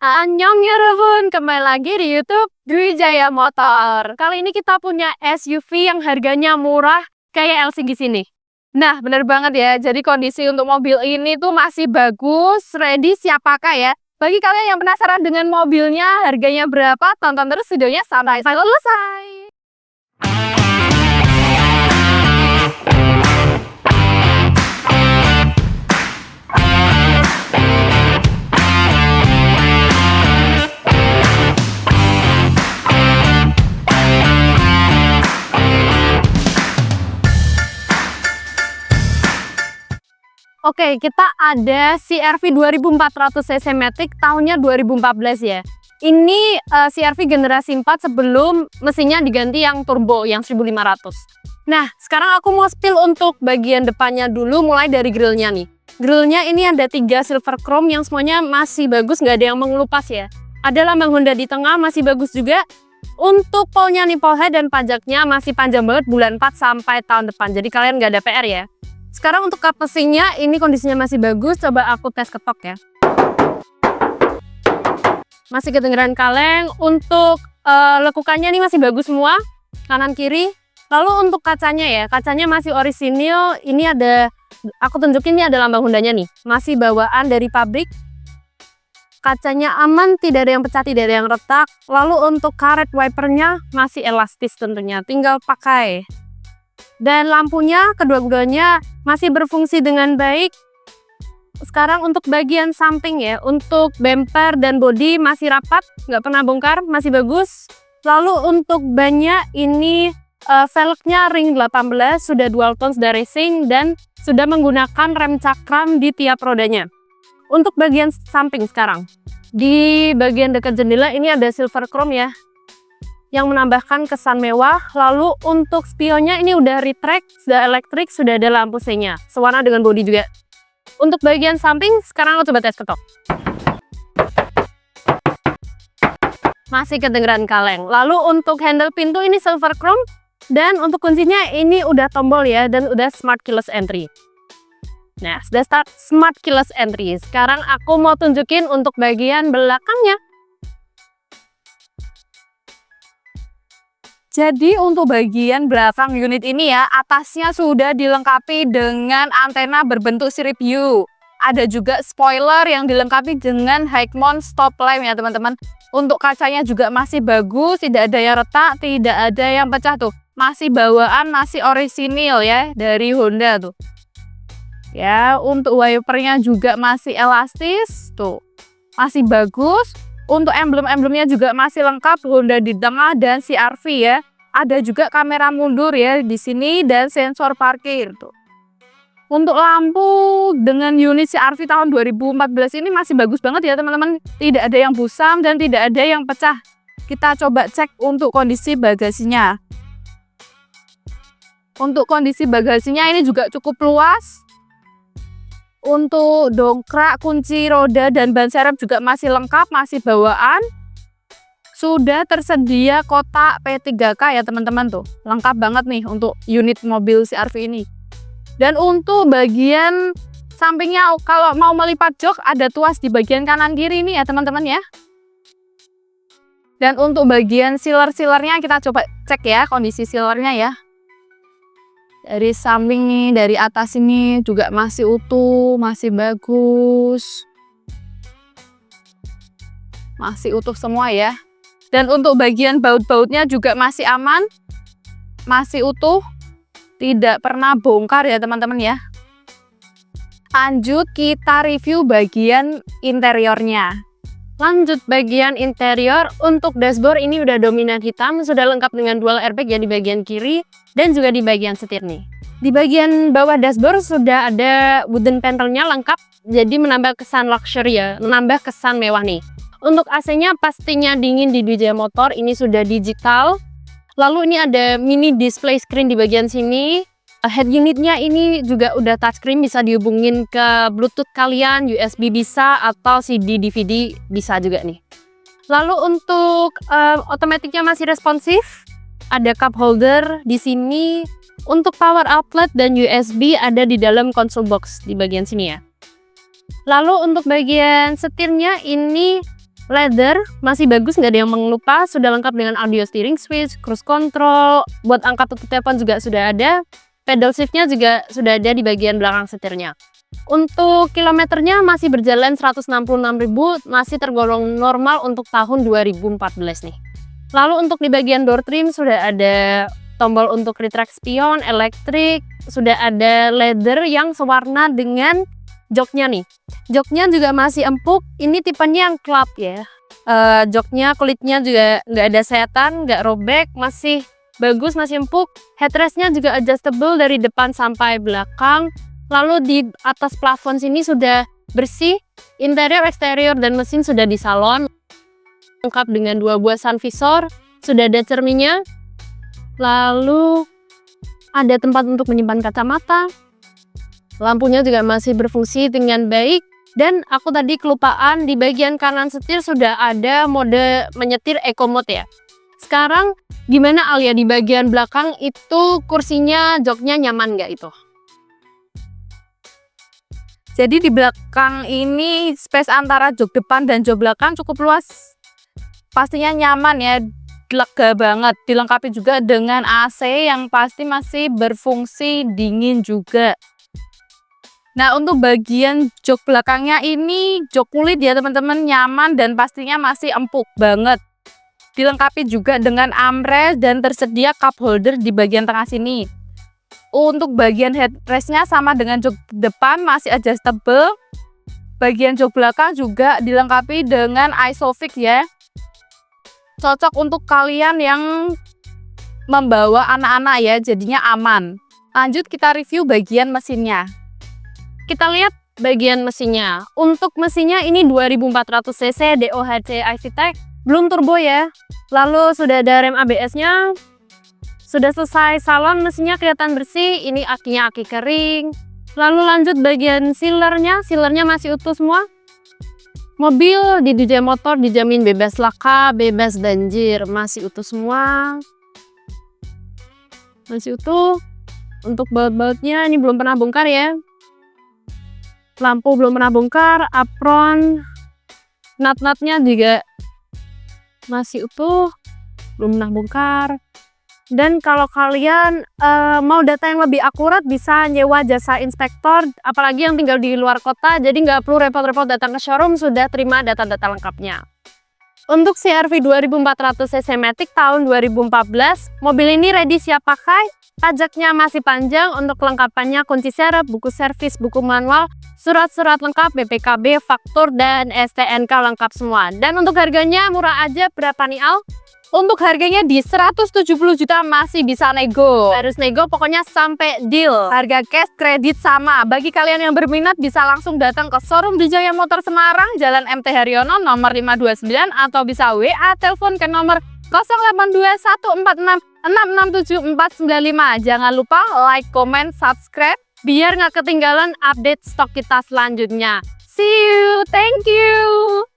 Annyeong 여러분, kembali lagi di YouTube Dwi Jaya Motor. Kali ini kita punya SUV yang harganya murah kayak LCG sini. Nah, bener banget ya. Jadi kondisi untuk mobil ini tuh masih bagus, ready siap pakai ya. Bagi kalian yang penasaran dengan mobilnya, harganya berapa, tonton terus videonya sampai selesai. Oke, kita ada CR-V 2400 cc Matic tahunnya 2014 ya. Ini CR-V generasi 4 sebelum mesinnya diganti yang turbo, yang 1500. Nah, sekarang aku mau spill untuk bagian depannya dulu, mulai dari grillnya nih. Grillnya ini ada 3 silver chrome yang semuanya masih bagus, nggak ada yang mengelupas ya. Ada lambang Honda di tengah, masih bagus juga. Untuk polnya nih, pol head dan pajaknya masih panjang banget, bulan 4 sampai tahun depan. Jadi kalian nggak ada PR ya. Sekarang untuk kap mesinnya, ini kondisinya masih bagus. Coba aku tes ketok ya. Masih kedengeran kaleng. Untuk lekukannya ini masih bagus semua, kanan kiri. Lalu untuk kacanya ya, kacanya masih orisinil. Ini ada, aku tunjukin ini ada lambang Hondanya nih. Masih bawaan dari pabrik. Kacanya aman, tidak ada yang pecah, tidak ada yang retak. Lalu untuk karet wipernya masih elastis tentunya, tinggal pakai. Dan lampunya kedua-duanya masih berfungsi dengan baik. Sekarang untuk bagian samping ya, untuk bumper dan bodi masih rapat, nggak pernah bongkar, masih bagus. Lalu untuk bannya ini velgnya ring 18, sudah dual tone, sudah racing, dan sudah menggunakan rem cakram di tiap rodanya. Untuk bagian samping sekarang, di bagian dekat jendela ini ada silver chrome ya, yang menambahkan kesan mewah. Lalu untuk spionnya ini udah retract, sudah elektrik, sudah ada lampu C-nya, sewarna dengan bodi juga. Untuk bagian samping, sekarang aku coba tes ketok. Masih kedengeran kaleng. Lalu untuk handle pintu ini silver chrome, dan untuk kuncinya ini udah tombol ya, dan udah smart keyless entry. Nah, sudah start smart keyless entry. Sekarang aku mau tunjukin untuk bagian belakangnya. Jadi untuk bagian belakang unit ini ya, atasnya sudah dilengkapi dengan antena berbentuk sirip U. Ada juga spoiler yang dilengkapi dengan high mount stop lamp ya teman-teman. Untuk kacanya juga masih bagus, tidak ada yang retak, tidak ada yang pecah tuh. Masih bawaan, masih orisinil ya dari Honda tuh. Ya, untuk wipernya juga masih elastis tuh. Masih bagus. Untuk emblem-emblemnya juga masih lengkap, Honda di tengah dan CR-V ya. Ada juga kamera mundur ya di sini dan sensor parkir tuh. Untuk lampu dengan unit CR-V tahun 2014 ini masih bagus banget ya teman-teman. Tidak ada yang busam dan tidak ada yang pecah. Kita coba cek untuk kondisi bagasinya. Untuk kondisi bagasinya ini juga cukup luas. Untuk dongkrak, kunci roda, dan ban serep juga masih lengkap, masih bawaan. Sudah tersedia kotak P3K ya teman-teman tuh. Lengkap banget nih untuk unit mobil CR-V ini. Dan untuk bagian sampingnya, kalau mau melipat jok, ada tuas di bagian kanan kiri ini ya teman-teman ya. Dan untuk bagian sealer-sealernya kita coba cek ya kondisi sealernya ya. Dari samping nih, dari atas ini juga masih utuh, masih bagus. Masih utuh semua ya. Dan untuk bagian baut-bautnya juga masih aman, masih utuh, tidak pernah bongkar ya teman-teman ya. Lanjut kita review bagian interiornya. Lanjut bagian interior, untuk dashboard ini udah dominan hitam, sudah lengkap dengan dual airbag ya di bagian kiri dan juga di bagian setir nih. Di bagian bawah dashboard sudah ada wooden panelnya lengkap, jadi menambah kesan luxury ya, menambah kesan mewah nih. Untuk AC-nya pastinya dingin di Dwi Jaya Motor, ini sudah digital. Lalu ini ada mini display screen di bagian sini. Head unitnya ini juga udah touchscreen, bisa dihubungin ke Bluetooth kalian, USB bisa, atau CD DVD bisa juga nih. Lalu untuk otomatiknya masih responsif, ada cup holder di sini. Untuk power outlet dan USB ada di dalam console box di bagian sini ya. Lalu untuk bagian setirnya ini Leather masih bagus, nggak ada yang mengelupas, sudah lengkap dengan audio steering switch, cruise control, buat angkat tutup telepon juga sudah ada, pedal shiftnya juga sudah ada di bagian belakang setirnya. Untuk kilometernya masih berjalan 166.000, masih tergolong normal untuk tahun 2014 nih. Lalu untuk di bagian door trim sudah ada tombol untuk retract spion, elektrik, sudah ada leather yang sewarna dengan joknya nih. Joknya juga masih empuk, ini tipenya yang club ya. Joknya, kulitnya juga nggak ada sayatan, nggak robek, masih bagus, masih empuk. Headrestnya juga adjustable dari depan sampai belakang. Lalu di atas plafon sini sudah bersih, interior, eksterior, dan mesin sudah di salon. Lengkap dengan 2 buah sun visor, sudah ada cerminnya. Lalu ada tempat untuk menyimpan kacamata. Lampunya juga masih berfungsi dengan baik. Dan aku tadi kelupaan, di bagian kanan setir sudah ada mode menyetir eco mode ya. Sekarang gimana Alia, di bagian belakang itu kursinya, joknya nyaman nggak itu? Jadi di belakang ini space antara jok depan dan jok belakang cukup luas. Pastinya nyaman ya, lega banget. Dilengkapi juga dengan AC yang pasti masih berfungsi dingin juga. Nah, untuk bagian jok belakangnya ini jok kulit ya teman-teman, nyaman dan pastinya masih empuk banget. Dilengkapi juga dengan armrest dan tersedia cup holder di bagian tengah sini. Untuk bagian headrestnya sama dengan jok depan, masih adjustable. Bagian jok belakang juga dilengkapi dengan isofix ya. Cocok untuk kalian yang membawa anak-anak ya, jadinya aman. Lanjut kita review bagian mesinnya. Kita lihat bagian mesinnya. Untuk mesinnya ini 2400 cc DOHC iVTEC, belum turbo ya. Lalu sudah ada rem ABS-nya. Sudah selesai salon, mesinnya kelihatan bersih. Ini akinya aki kering. Lalu lanjut bagian sealernya masih utuh semua. Mobil di DJ Motor dijamin bebas laka, bebas banjir, masih utuh semua. Masih utuh. Untuk baut-bautnya ini belum pernah bongkar ya. Lampu belum pernah bongkar, apron, nut-nutnya juga masih utuh, belum pernah bongkar. Dan kalau kalian mau data yang lebih akurat, bisa nyewa jasa inspektor, apalagi yang tinggal di luar kota, jadi nggak perlu repot-repot datang ke showroom, sudah terima data-data lengkapnya. Untuk CR-V 2400 cc Matic tahun 2014, mobil ini ready siap pakai, pajaknya masih panjang. Untuk kelengkapannya kunci serep, buku servis, buku manual, surat-surat lengkap, BPKB, faktur, dan STNK lengkap semua. Dan untuk harganya murah aja, berapa nih Al? Untuk harganya di 170 juta masih bisa nego. Harus nego pokoknya sampai deal. Harga cash, kredit sama. Bagi kalian yang berminat bisa langsung datang ke showroom Dijaya Motor Semarang, Jalan MT Haryono nomor 529, atau bisa WA telepon ke nomor 082146667495. Jangan lupa like, comment, subscribe biar nggak ketinggalan update stok kita selanjutnya. See you, thank you.